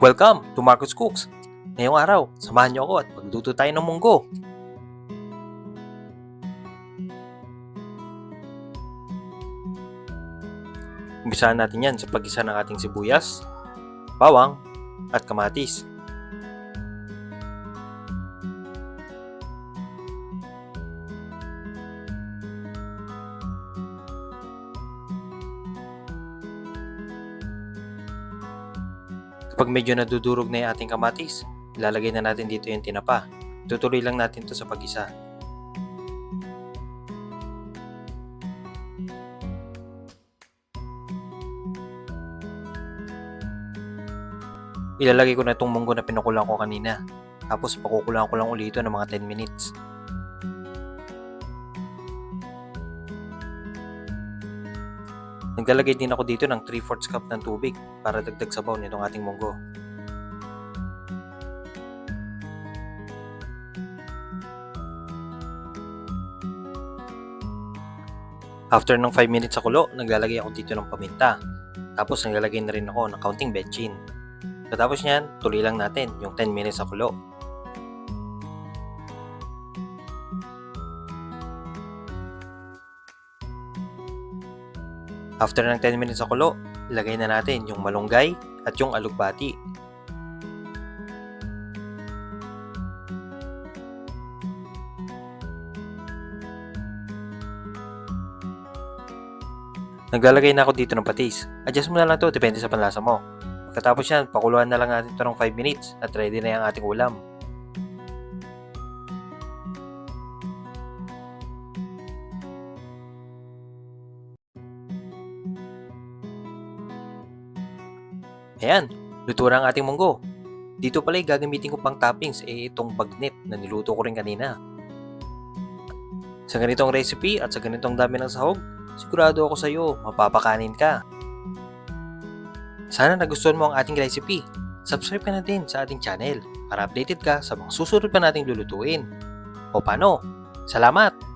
Welcome to Marcos Cooks! Ngayong araw, samahan niyo ako at magluto tayo ng munggo. Umpisahan natin yan sa paggisa ng ating sibuyas, bawang, at kamatis. Kapag medyo nadudurog na yung ating kamatis, ilalagay na natin dito yung tinapa. Tutuloy lang natin to sa paggisa. Ilalagay ko na itong munggo na pinukulang ko kanina. Tapos pakukulang ko lang ulit ito ng mga 10 minutes. Naglalagay din ako dito ng 3/4 cup ng tubig para dagdag sabaw nitong ating munggo. After ng 5 minutes sa kulo, naglalagay ako dito ng paminta. Tapos naglalagay na rin ako ng kaunting betchin. Katapos niyan, tuloy lang natin yung 10 minutes sa kulo. After ng 10 minutes sa kulo, ilagay na natin yung malunggay at yung alugbati. Naglalagay na ako dito ng patis. Adjust mo na lang to, depende sa panlasa mo. Pagkatapos yan, pakuluan na lang natin ito ng 5 minutes at ready na yung ating ulam. Ayan, luto na ang ating munggo. Dito pala gagamitin ko pang toppings itong bagnet na niluto ko rin kanina. Sa ganitong recipe at sa ganitong dami ng sahog, sigurado ako sa iyo, mapapakanin ka. Sana nagustuhan mo ang ating recipe. Subscribe ka na din sa ating channel para updated ka sa mga susunod pa nating lulutuin. O paano? Salamat!